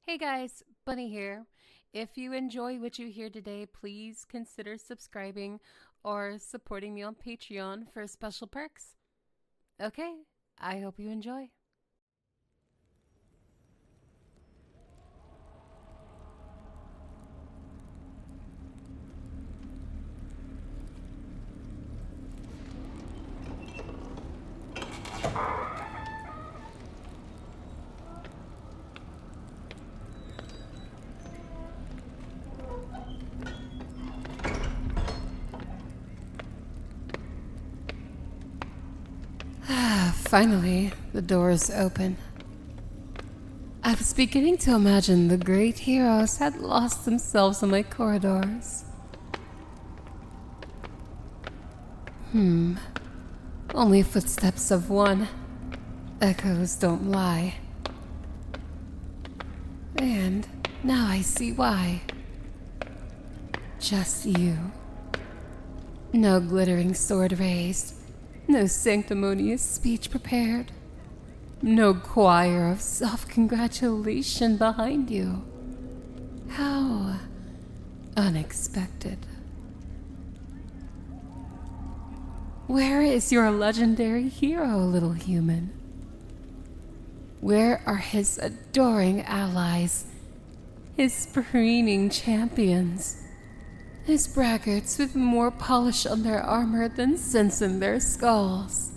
Hey guys, Bunny here. If you enjoy what you hear today, please consider subscribing or supporting me on Patreon for special perks. Okay, I hope you enjoy. Finally, the doors open. I was beginning to imagine the great heroes had lost themselves in my corridors. Only footsteps of one. Echoes don't lie. And now I see why. Just you. No glittering sword raised. No sanctimonious speech prepared. No choir of self-congratulation behind you. How unexpected. Where is your legendary hero, little human? Where are his adoring allies? His preening champions? His braggarts with more polish on their armor than sense in their skulls?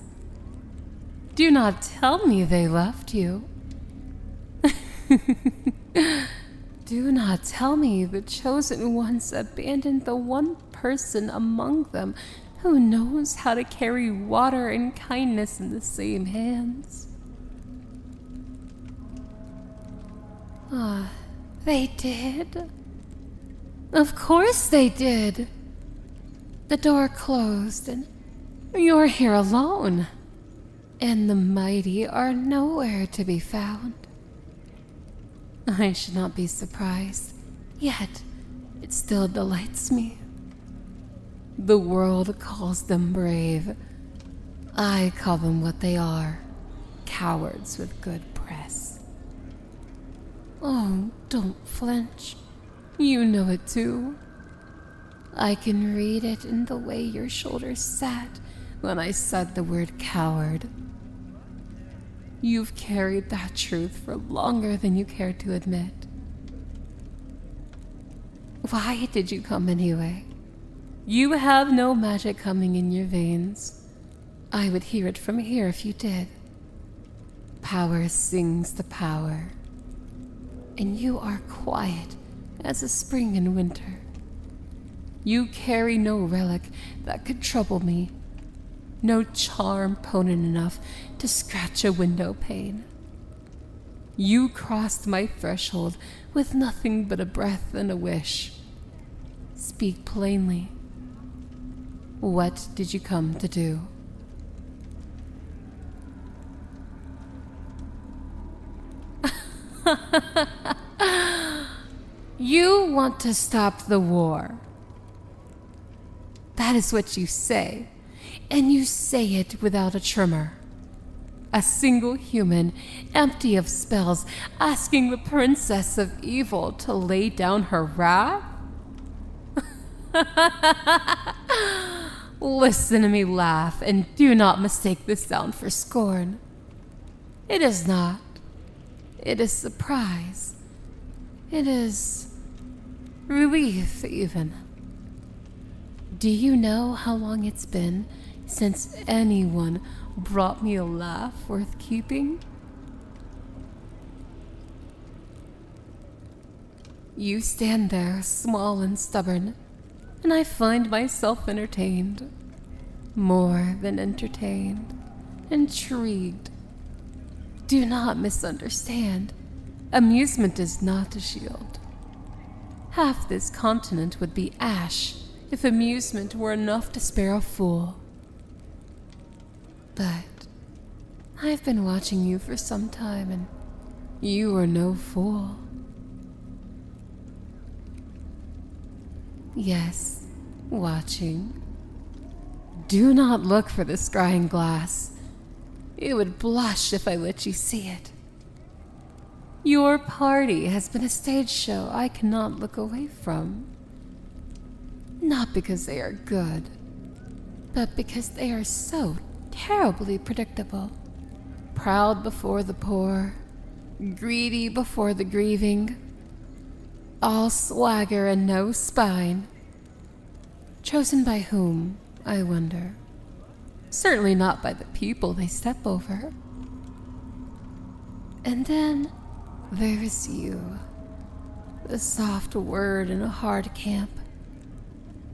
Do not tell me they left you. Do not tell me the chosen ones abandoned the one person among them who knows how to carry water and kindness in the same hands. They did. Of course they did. The door closed and you're here alone. And the mighty are nowhere to be found. I should not be surprised, yet it still delights me. The world calls them brave. I call them what they are, cowards with good press. Oh, don't flinch. You know it too. I can read it in the way your shoulders sat when I said the word coward. You've carried that truth for longer than you care to admit. Why did you come anyway? You have no magic coming in your veins. I would hear it from here if you did. Power sings the power. And you are quiet as a spring in winter. You carry no relic that could trouble me. No charm potent enough to scratch a window pane. You crossed my threshold with nothing but a breath and a wish. Speak plainly. What did you come to do? You want to stop the war. That is what you say, and you say it without a tremor. A single human, empty of spells, asking the princess of evil to lay down her wrath? Listen to me laugh, and do not mistake this sound for scorn. It is not. It is surprise. It is relief, even. Do you know how long it's been since anyone brought me a laugh worth keeping? You stand there, small and stubborn, and I find myself entertained. More than entertained. Intrigued. Do not misunderstand. Amusement is not a shield. Half this continent would be ash if amusement were enough to spare a fool. But I've been watching you for some time, and you are no fool. Yes, watching. Do not look for the scrying glass. It would blush if I let you see it. Your party has been a stage show I cannot look away from. Not because they are good, but because they are so terribly predictable. Proud before the poor, greedy before the grieving, all swagger and no spine. Chosen by whom, I wonder? Certainly not by the people they step over. And then there is you, the soft word in a hard camp,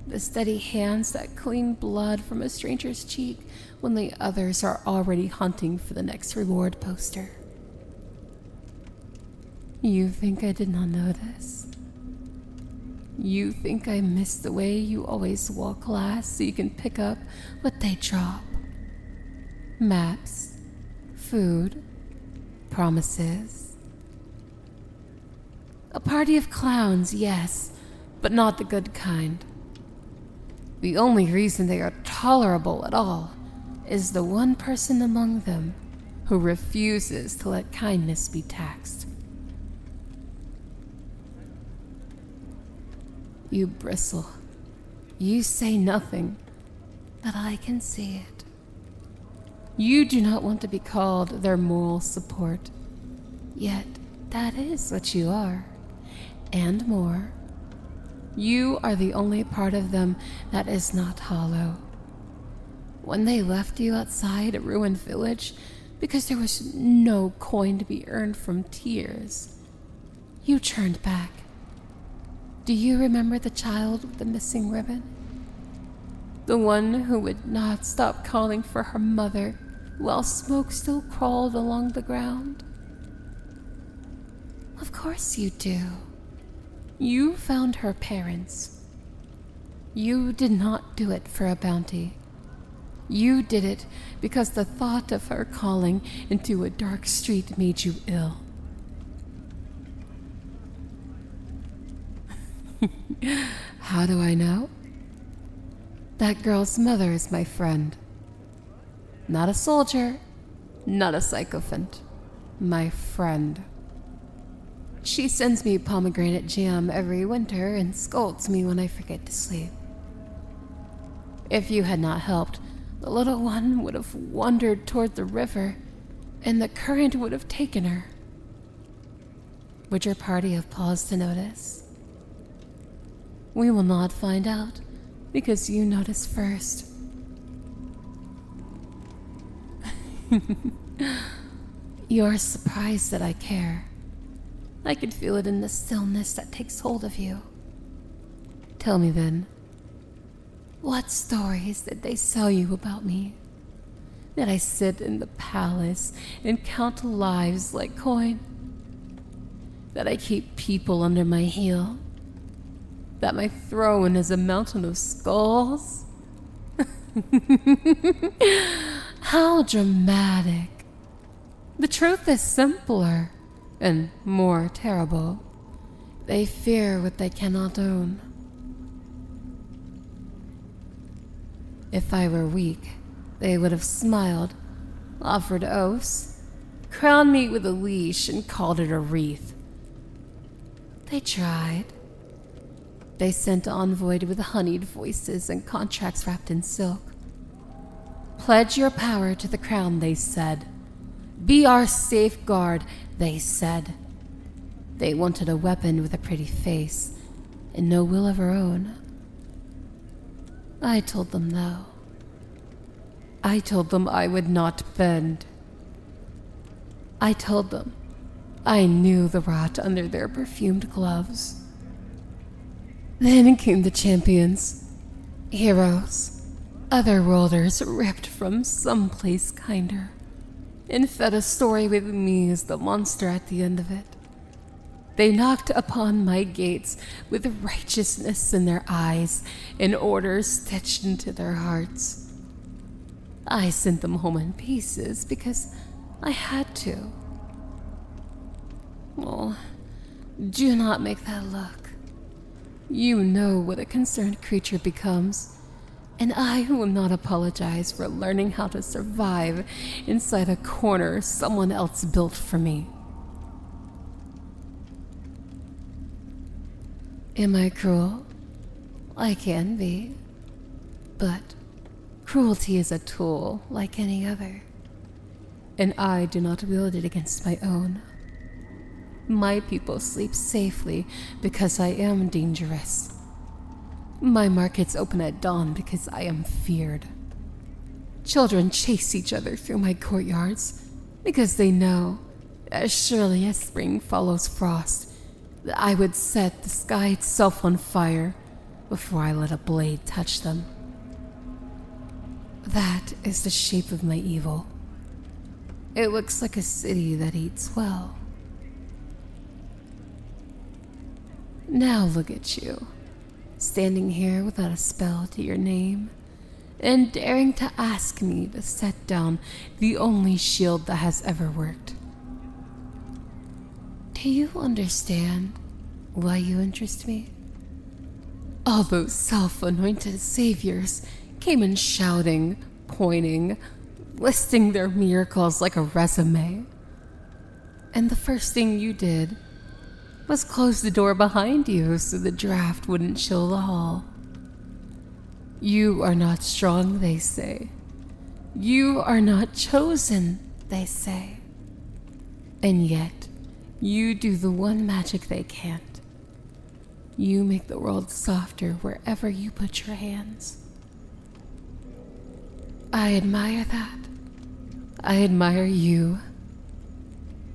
the steady hands that clean blood from a stranger's cheek when the others are already hunting for the next reward poster. You think I did not know this? You think I missed the way you always walk last so you can pick up what they drop? Maps, food, promises. A party of clowns, yes, but not the good kind. The only reason they are tolerable at all is the one person among them who refuses to let kindness be taxed. You bristle. You say nothing, but I can see it. You do not want to be called their moral support, yet that is what you are, and more. You are the only part of them that is not hollow. When they left you outside a ruined village because there was no coin to be earned from tears, you turned back. Do you remember the child with the missing ribbon? The one who would not stop calling for her mother while smoke still crawled along the ground? Of course you do. You found her parents. You did not do it for a bounty. You did it because the thought of her calling into a dark street made you ill. How do I know? That girl's mother is my friend. Not a soldier, not a sycophant. My friend. She sends me pomegranate jam every winter and scolds me when I forget to sleep. If you had not helped, the little one would have wandered toward the river, and the current would have taken her. Would your party have paused to notice? We will not find out, because you notice first. You're surprised that I care. I can feel it in the stillness that takes hold of you. Tell me then, what stories did they sell you about me? That I sit in the palace and count lives like coin? That I keep people under my heel? That my throne is a mountain of skulls? How dramatic. The truth is simpler and more terrible. They fear what they cannot own. If I were weak, they would have smiled, offered oaths, crowned me with a leash and called it a wreath. They tried. They sent envoyed with honeyed voices and contracts wrapped in silk. Pledge your power to the crown, they said. Be our safeguard, they said. They wanted a weapon with a pretty face and no will of her own. I told them no. I told them I would not bend. I told them I knew the rot under their perfumed gloves. Then came the champions, heroes, otherworlders ripped from someplace kinder, and fed a story with me as the monster at the end of it. They knocked upon my gates with righteousness in their eyes and order stitched into their hearts. I sent them home in pieces because I had to. Oh, do not make that look. You know what a concerned creature becomes, and I will not apologize for learning how to survive inside a corner someone else built for me. Am I cruel? I can be. But cruelty is a tool like any other, and I do not wield it against my own. My people sleep safely because I am dangerous. My markets open at dawn because I am feared. Children chase each other through my courtyards because they know, as surely as spring follows frost, that I would set the sky itself on fire before I let a blade touch them. That is the shape of my evil. It looks like a city that eats well. Now look at you, standing here without a spell to your name, and daring to ask me to set down the only shield that has ever worked. Do you understand why you interest me? All those self-anointed saviors came in shouting, pointing, listing their miracles like a resume. And the first thing you did was close the door behind you so the draft wouldn't chill the hall. You are not strong, they say. You are not chosen, they say. And yet, you do the one magic they can't. You make the world softer wherever you put your hands. I admire that. I admire you.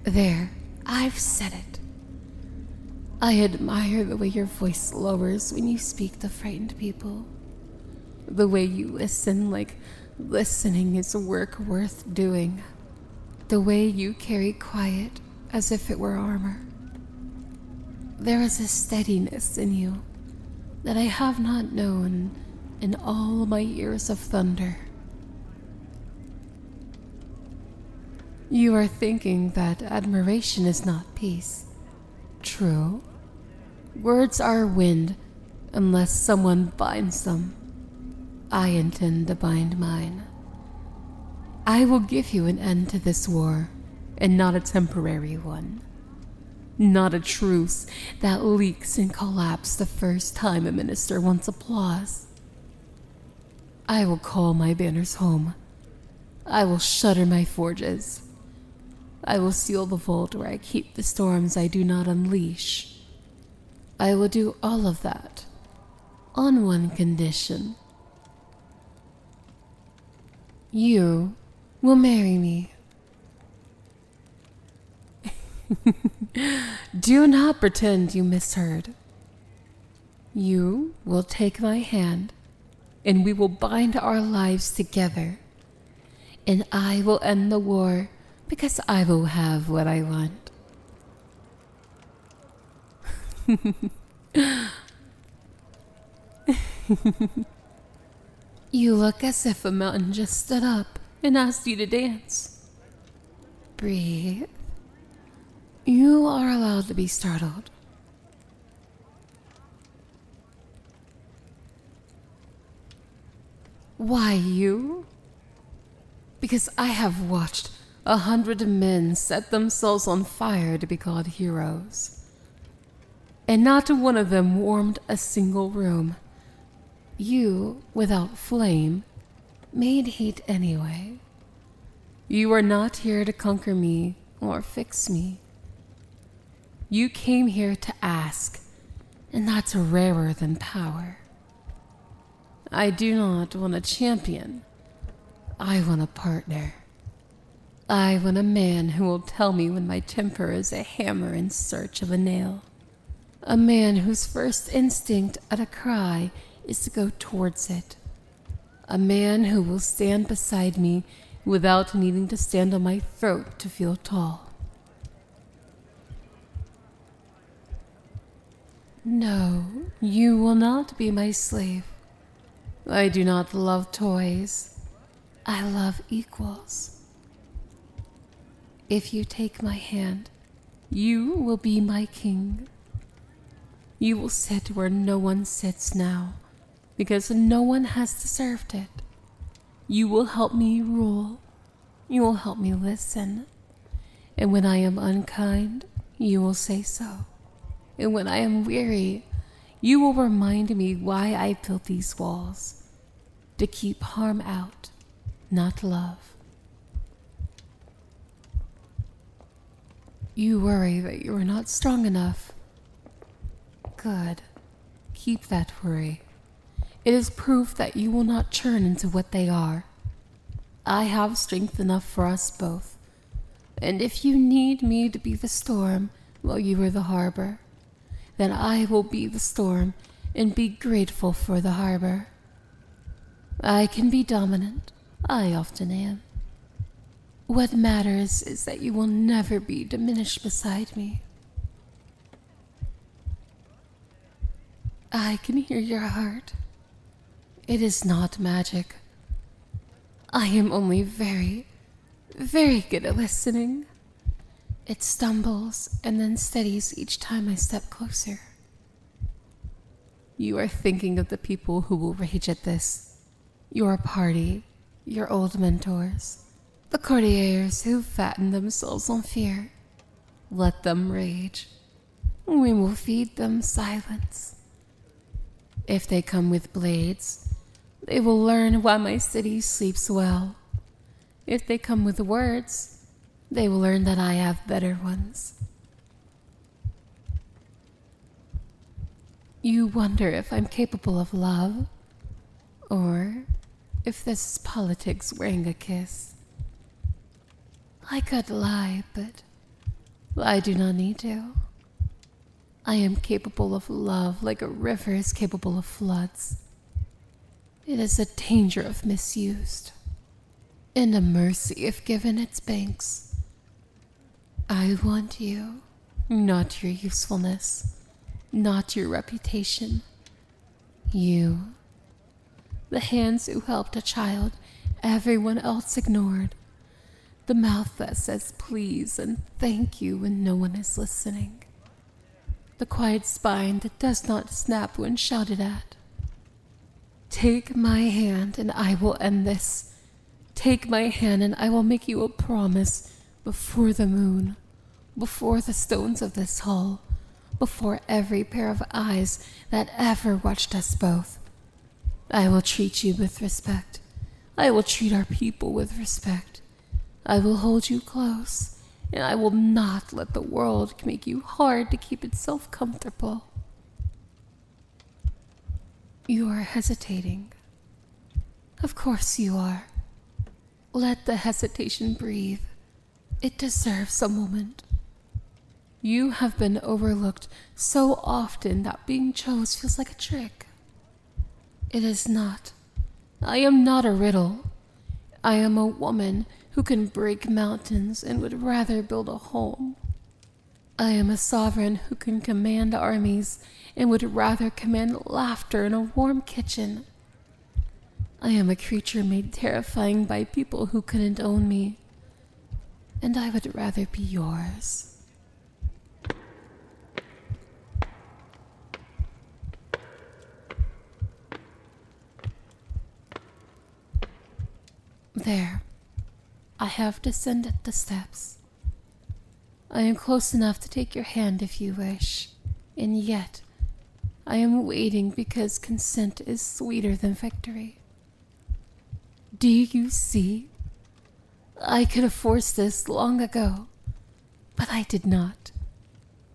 There, I've said it. I admire the way your voice lowers when you speak to frightened people. The way you listen like listening is work worth doing. The way you carry quiet as if it were armor. There is a steadiness in you that I have not known in all my years of thunder. You are thinking that admiration is not peace. True. Words are wind unless someone binds them. I intend to bind mine. I will give you an end to this war, and not a temporary one. Not a truce that leaks and collapses the first time a minister wants applause. I will call my banners home. I will shutter my forges. I will seal the vault where I keep the storms I do not unleash. I will do all of that on one condition. You will marry me. Do not pretend you misheard. You will take my hand, and we will bind our lives together. And I will end the war because I will have what I want. You look as if a mountain just stood up and asked you to dance. Breathe. You are allowed to be startled. Why you? Because I have watched 100 men set themselves on fire to be called heroes. And not one of them warmed a single room. You, without flame, made heat anyway. You are not here to conquer me or fix me. You came here to ask, and that's rarer than power. I do not want a champion. I want a partner. I want a man who will tell me when my temper is a hammer in search of a nail. A man whose first instinct at a cry is to go towards it. A man who will stand beside me without needing to stand on my throat to feel tall. No, you will not be my slave. I do not love toys. I love equals. If you take my hand, you will be my king. You will sit where no one sits now, because no one has deserved it. You will help me rule. You will help me listen. And when I am unkind, you will say so. And when I am weary, You will remind me why I built these walls. To keep harm out, not love. You worry that you are not strong enough. Good. Keep that worry. It is proof that you will not turn into what they are. I have strength enough for us both. And if you need me to be the storm while you are the harbor, then I will be the storm and be grateful for the harbor. I can be dominant. I often am. What matters is that you will never be diminished beside me. I can hear your heart. It is not magic. I am only very, very good at listening. It stumbles and then steadies each time I step closer. You are thinking of the people who will rage at this. Your party, your old mentors, the courtiers who fatten themselves on fear. Let them rage. We will feed them silence. If they come with blades, they will learn why my city sleeps well. If they come with words, they will learn that I have better ones. You wonder if I'm capable of love, or if this is politics wearing a kiss. I could lie, but I do not need to. I am capable of love like a river is capable of floods. It is a danger if misused, and a mercy if given its banks. I want you, not your usefulness, not your reputation. You, the hands who helped a child everyone else ignored, the mouth that says please and thank you when no one is listening, the quiet spine that does not snap when shouted at. Take my hand and I will end this. Take my hand and I will make you a promise before the moon, before the stones of this hall, before every pair of eyes that ever watched us both. I will treat you with respect. I will treat our people with respect. I will hold you close, and I will not let the world make you hard to keep itself comfortable. You are hesitating. Of course you are. Let the hesitation breathe. It deserves a moment. You have been overlooked so often that being chose feels like a trick. It is not. I am not a riddle. I am a woman who can break mountains and would rather build a home. I am a sovereign who can command armies and would rather command laughter in a warm kitchen. I am a creature made terrifying by people who couldn't own me, and I would rather be yours. There, I have descended the steps. I am close enough to take your hand if you wish, and yet I am waiting because consent is sweeter than victory. Do you see? I could have forced this long ago, but I did not.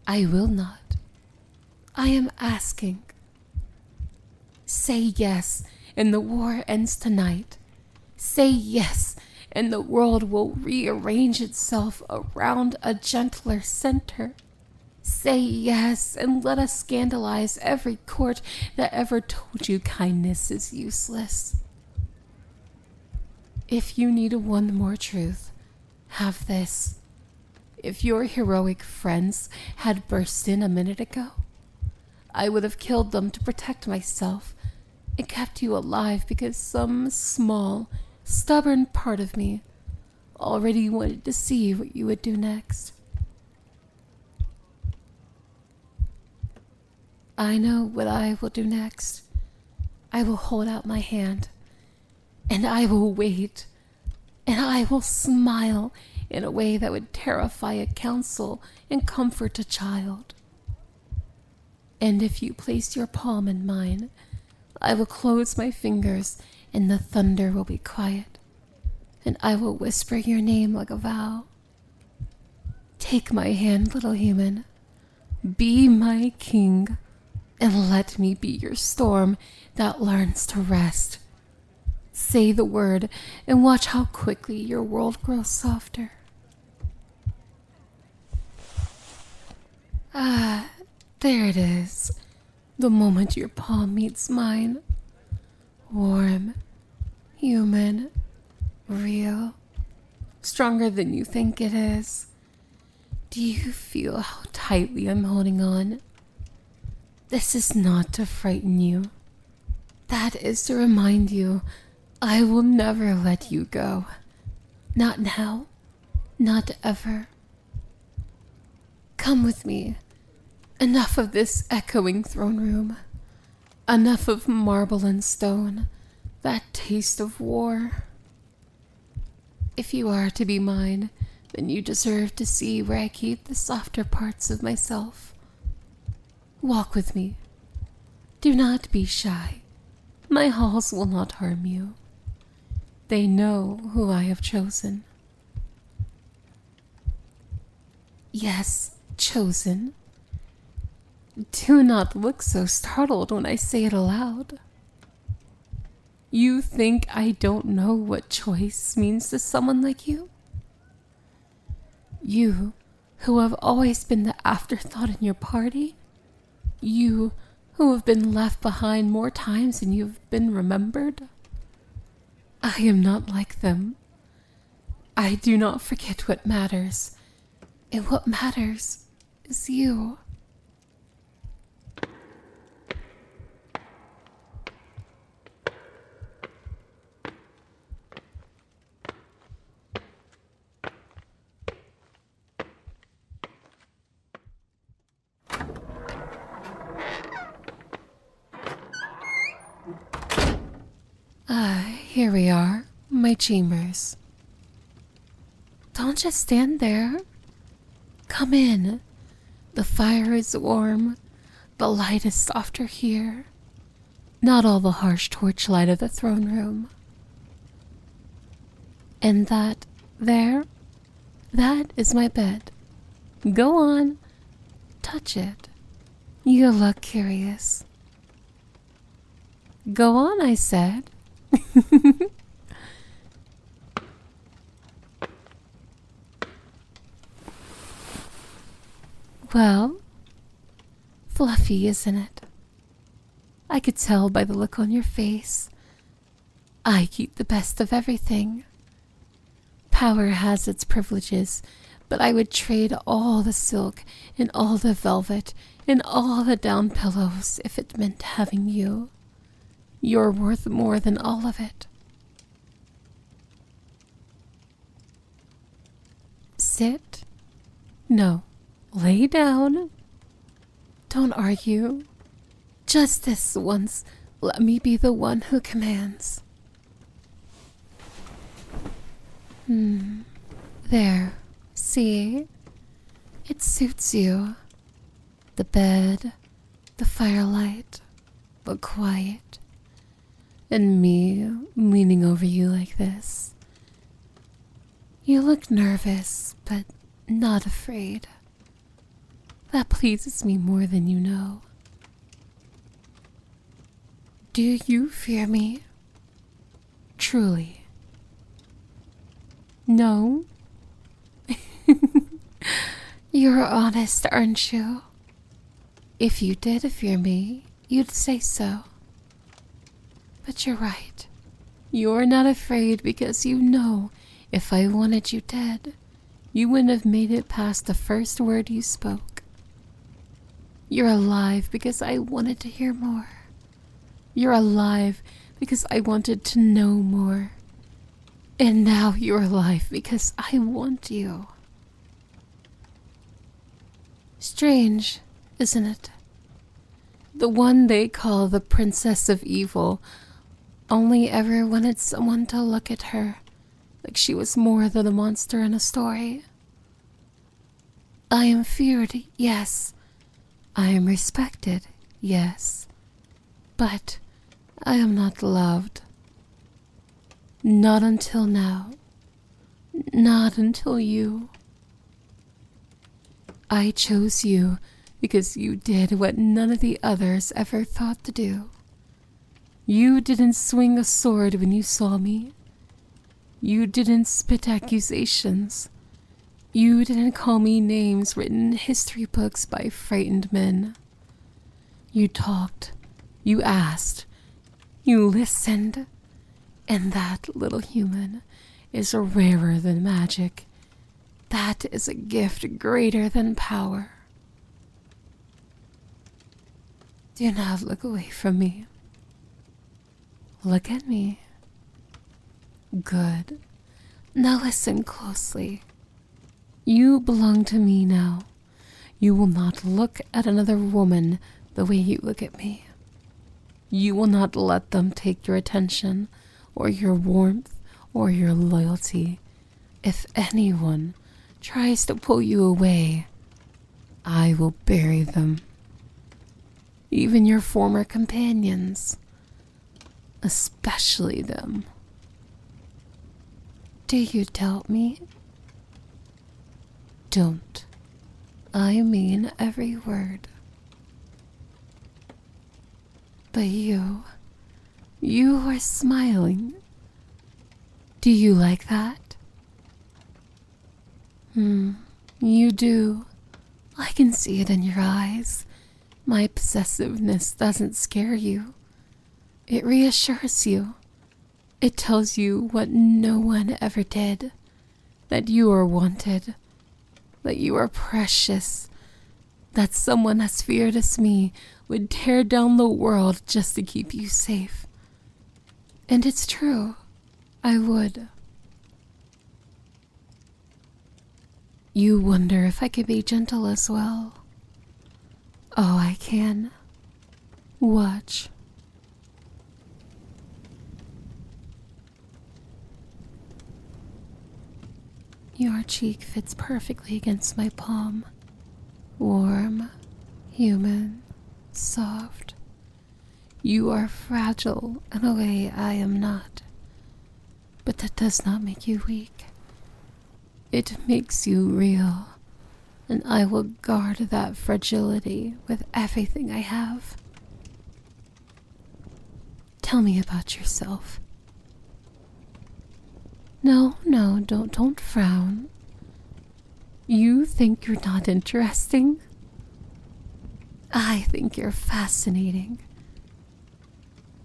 I will not. I am asking. Say yes, and the war ends tonight. Say yes, and the world will rearrange itself around a gentler center. Say yes, and let us scandalize every court that ever told you kindness is useless. If you need one more truth, have this. If your heroic friends had burst in a minute ago, I would have killed them to protect myself and kept you alive because some small, stubborn part of me already wanted to see what you would do next. I know what I will do next. I will hold out my hand, and I will wait, and I will smile in a way that would terrify a council and comfort a child. And if you place your palm in mine, I will close my fingers and the thunder will be quiet, and I will whisper your name like a vow. Take my hand, little human. Be my king, and let me be your storm that learns to rest. Say the word and watch how quickly your world grows softer. Ah, there it is. The moment your palm meets mine. Warm, human, real, stronger than you think it is. Do you feel how tightly I'm holding on? This is not to frighten you. That is to remind you I will never let you go. Not now, not ever. Come with me. Enough of this echoing throne room. Enough of marble and stone, that taste of war. If you are to be mine, then you deserve to see where I keep the softer parts of myself. Walk with me. Do not be shy. My halls will not harm you. They know who I have chosen. Yes, chosen. Do not look so startled when I say it aloud. You think I don't know what choice means to someone like you? You, who have always been the afterthought in your party? You, who have been left behind more times than you've been remembered? I am not like them. I do not forget what matters, and what matters is you. Here we are, my chambers. Don't just stand there. Come in. The fire is warm. The light is softer here. Not all the harsh torchlight of the throne room. And that is my bed. Go on, touch it. You look curious. Go on, I said. Well, fluffy, isn't it? I could tell by the look on your face. I keep the best of everything. Power has its privileges, but I would trade all the silk and all the velvet and all the down pillows if it meant having you. You're worth more than all of it. Sit. No, lay down. Don't argue. Just this once, let me be the one who commands. There, see? It suits you. The bed, the firelight, the quiet, and me leaning over you like this. You look nervous, but not afraid. That pleases me more than you know. Do you fear me? Truly. No? You're honest, aren't you? If you did fear me, you'd say so. But you're right. You're not afraid because you know if I wanted you dead, you wouldn't have made it past the first word you spoke. You're alive because I wanted to hear more. You're alive because I wanted to know more. And now you're alive because I want you. Strange, isn't it? The one they call the Princess of Evil only ever wanted someone to look at her like she was more than a monster in a story. I am feared, yes. I am respected, yes, but I am not loved. Not until now. Not until you. I chose you because you did what none of the others ever thought to do. You didn't swing a sword when you saw me. You didn't spit accusations. You didn't call me names written in history books by frightened men. You talked. You asked. You listened. And that, little human, is rarer than magic. That is a gift greater than power. Do not look away from me. Look at me. Good. Now listen closely. You belong to me now. You will not look at another woman the way you look at me. You will not let them take your attention, or your warmth, or your loyalty. If anyone tries to pull you away, I will bury them. Even your former companions, especially them. Do you doubt me? Don't. I mean every word. But you are smiling. Do you like that? You do. I can see it in your eyes. My possessiveness doesn't scare you. It reassures you. It tells you what no one ever did. That you are wanted. That you are precious. That someone as feared as me would tear down the world just to keep you safe. And it's true. I would. You wonder if I could be gentle as well. Oh, I can. Watch. Your cheek fits perfectly against my palm. Warm, human, soft. You are fragile in a way I am not. But that does not make you weak. It makes you real, and I will guard that fragility with everything I have. Tell me about yourself. No, don't frown. You think you're not interesting? I think you're fascinating.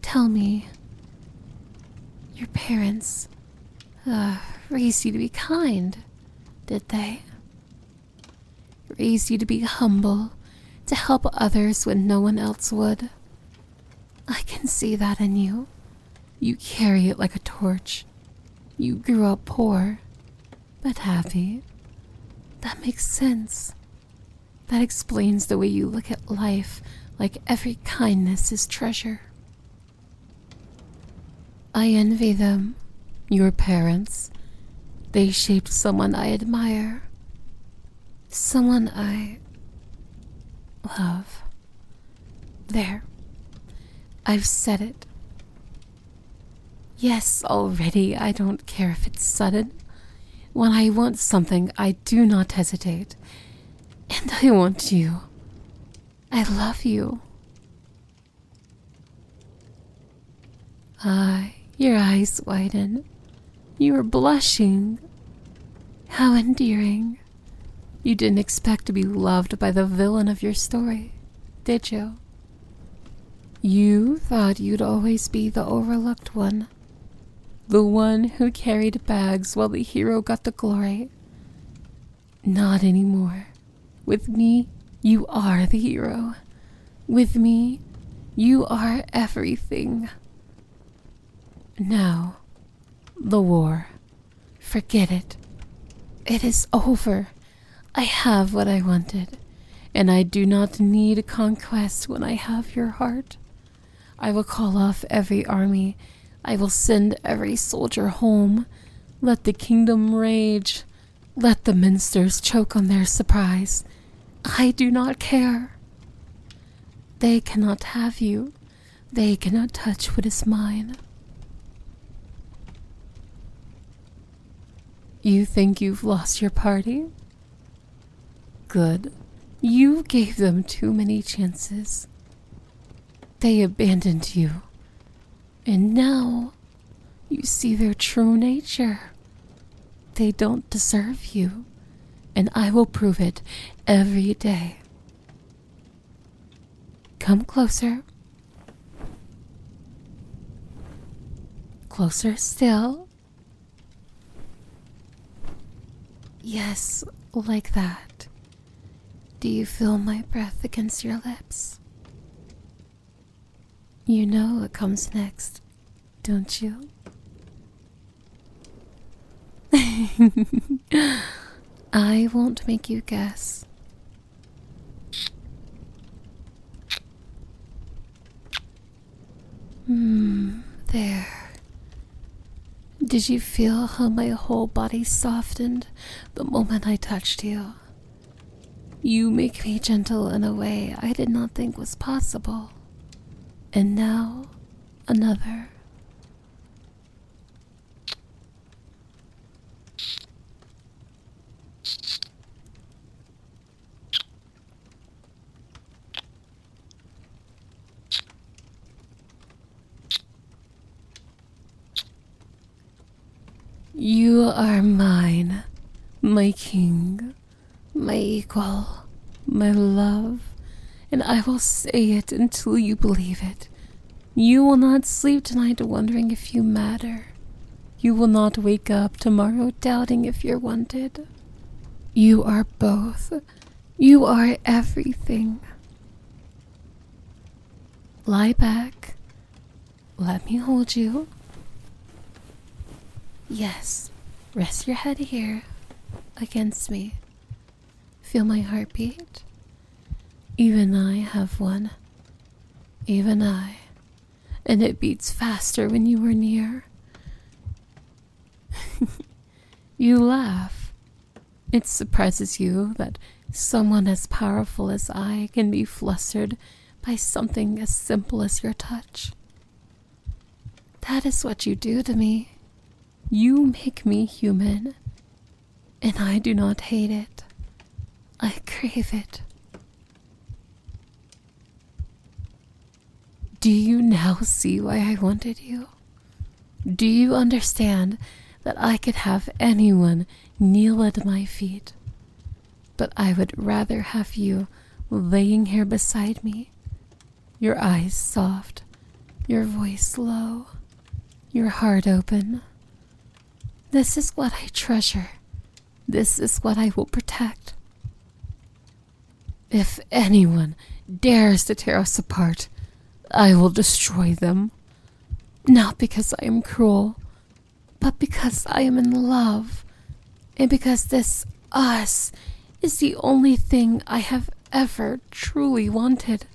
Tell me, your parents raised you to be kind, did they? Raised you to be humble, to help others when no one else would. I can see that in you. You carry it like a torch. You grew up poor, but happy. That makes sense. That explains the way you look at life, like every kindness is treasure. I envy them, your parents. They shaped someone I admire. Someone I love. There. I've said it. Yes, already, I don't care if it's sudden. When I want something, I do not hesitate. And I want you. I love you. Your eyes widen. You are blushing. How endearing. You didn't expect to be loved by the villain of your story, did you? You thought you'd always be the overlooked one. The one who carried bags while the hero got the glory. Not anymore. With me, you are the hero. With me, you are everything. Now, the war. Forget it. It is over. I have what I wanted, and I do not need conquest when I have your heart. I will call off every army. I will send every soldier home. Let the kingdom rage. Let the minsters choke on their surprise. I do not care. They cannot have you. They cannot touch what is mine. You think you've lost your party? Good. You gave them too many chances. They abandoned you. And now you see their true nature. They don't deserve you. And I will prove it every day. Come closer. Closer still. Yes, like that. Do you feel my breath against your lips? You know what comes next, don't you? I won't make you guess. There. Did you feel how my whole body softened the moment I touched you? You make me gentle in a way I did not think was possible. And now, another. You are mine, my king, my equal, my love, and I will say it until you believe it. You will not sleep tonight wondering if you matter. You will not wake up tomorrow doubting if you're wanted. You are both. You are everything. Lie back. Let me hold you. Yes, rest your head here, against me. Feel my heartbeat? Even I have one. Even I. And it beats faster when you are near. You laugh. It surprises you that someone as powerful as I can be flustered by something as simple as your touch. That is what you do to me. You make me human, and I do not hate it. I crave it. Do you now see why I wanted you? Do you understand that I could have anyone kneel at my feet? But I would rather have you laying here beside me, your eyes soft, your voice low, your heart open. This is what I treasure. This is what I will protect. If anyone dares to tear us apart, I will destroy them. Not because I am cruel, but because I am in love. And because this us is the only thing I have ever truly wanted.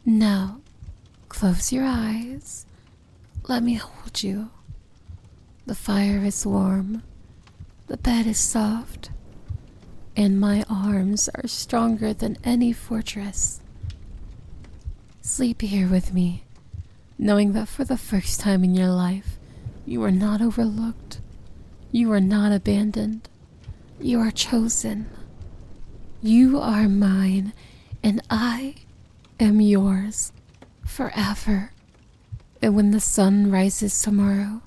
Now, close your eyes. Let me hold you. The fire is warm, the bed is soft, and my arms are stronger than any fortress. Sleep here with me, knowing that for the first time in your life, you are not overlooked, you are not abandoned, you are chosen. You are mine, and I am yours forever. And when the sun rises tomorrow,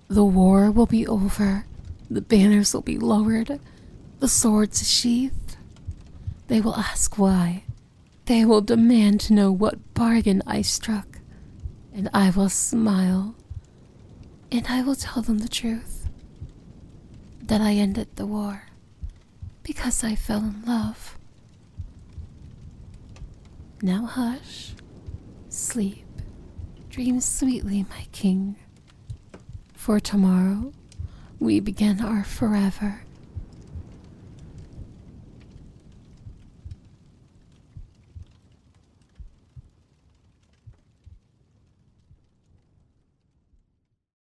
the war will be over, the banners will be lowered, the swords sheathed. They will ask why. They will demand to know what bargain I struck. And I will smile. And I will tell them the truth. That I ended the war because I fell in love. Now hush. Sleep. Dream sweetly, my king. For tomorrow, we begin our forever.